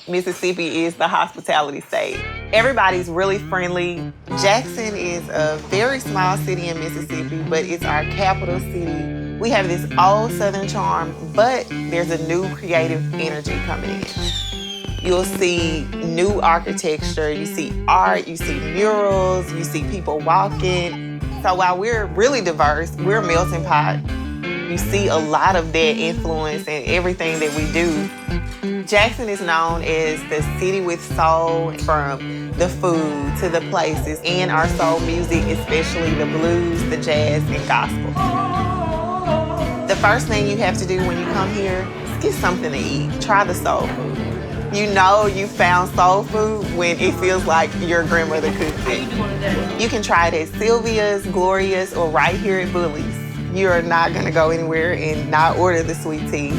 Mississippi is the hospitality state. Everybody's really friendly. Jackson is a very small city in Mississippi, but it's our capital city. We have this old Southern charm, but there's a new creative energy coming in. You'll see new architecture, you see art, you see murals, you see people walking. So while we're really diverse, we're a melting pot. You see a lot of that influence in everything that we do. Jackson is known as the city with soul, from the food to the places, and our soul music, especially the blues, the jazz, and gospel. The first thing you have to do when you come here is get something to eat. Try the soul food. You know you found soul food when it feels like your grandmother cooked it. You can try it at Sylvia's, Gloria's, or right here at Bully's. You're not gonna go anywhere and not order the sweet tea.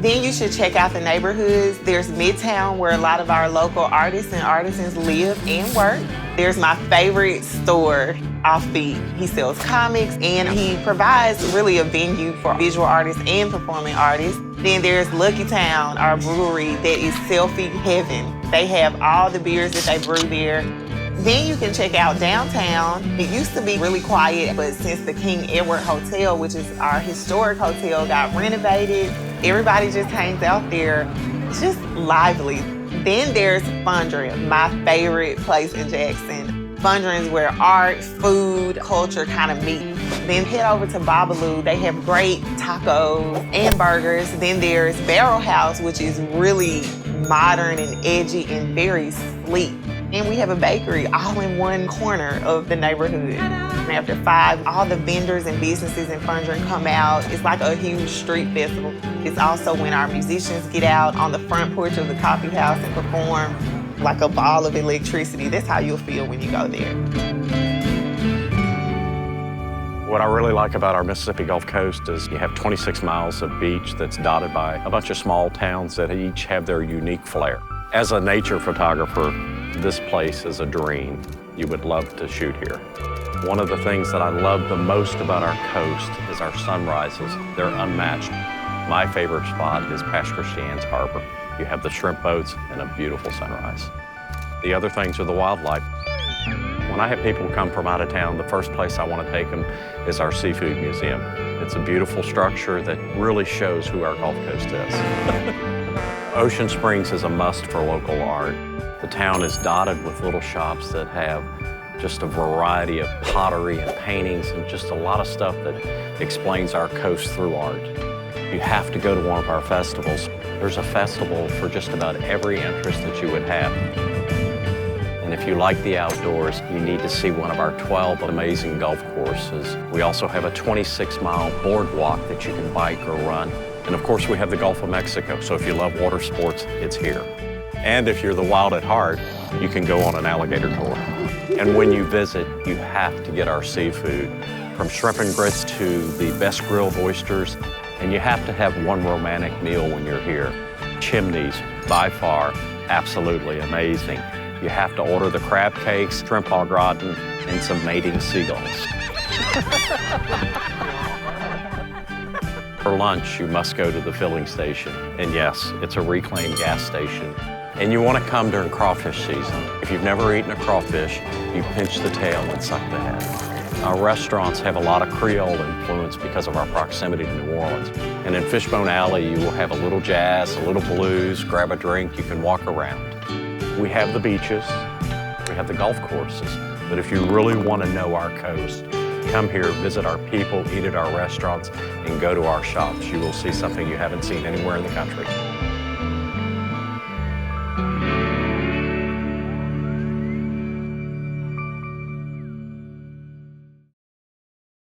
Then you should check out the neighborhoods. There's Midtown, where a lot of our local artists and artisans live and work. There's my favorite store, Offbeat. He sells comics, and he provides really a venue for visual artists and performing artists. Then there's Lucky Town, our brewery that is selfie heaven. They have all the beers that they brew there. Then you can check out downtown. It used to be really quiet, but since the King Edward Hotel, which is our historic hotel, got renovated, everybody just hangs out there. It's just lively. Then there's Fondren, my favorite place in Jackson. Fondren is where art, food, culture kind of meet. Then head over to Babalu. They have great tacos and burgers. Then there's Barrel House, which is really modern and edgy and very sleek. And we have a bakery all in one corner of the neighborhood. And after 5, all the vendors and businesses in Fondren come out. It's like a huge street festival. It's also when our musicians get out on the front porch of the coffee house and perform, like a ball of electricity. That's how you'll feel when you go there. What I really like about our Mississippi Gulf Coast is you have 26 miles of beach that's dotted by a bunch of small towns that each have their unique flair. As a nature photographer, this place is a dream. You would love to shoot here. One of the things that I love the most about our coast is our sunrises. They're unmatched. My favorite spot is Pass Christian's Harbor. You have the shrimp boats and a beautiful sunrise. The other things are the wildlife. When I have people come from out of town, the first place I want to take them is our seafood museum. It's a beautiful structure that really shows who our Gulf Coast is. Ocean Springs is a must for local art. The town is dotted with little shops that have just a variety of pottery and paintings and just a lot of stuff that explains our coast through art. You have to go to one of our festivals. There's a festival for just about every interest that you would have. And if you like the outdoors, you need to see one of our 12 amazing golf courses. We also have a 26-mile boardwalk that you can bike or run. And of course, we have the Gulf of Mexico, so if you love water sports, it's here. And if you're the wild at heart, you can go on an alligator tour. And when you visit, you have to get our seafood, from shrimp and grits to the best grilled oysters. And you have to have one romantic meal when you're here. Chimneys, by far, absolutely amazing. You have to order the crab cakes, shrimp au gratin, and some mating seagulls. For lunch, you must go to the filling station. And yes, it's a reclaimed gas station. And you want to come during crawfish season. If you've never eaten a crawfish, you pinch the tail and suck the head. Our restaurants have a lot of Creole influence because of our proximity to New Orleans. And in Fishbone Alley, you will have a little jazz, a little blues, grab a drink, you can walk around. We have the beaches, we have the golf courses, but if you really want to know our coast, come here, visit our people, eat at our restaurants, and go to our shops. You will see something you haven't seen anywhere in the country.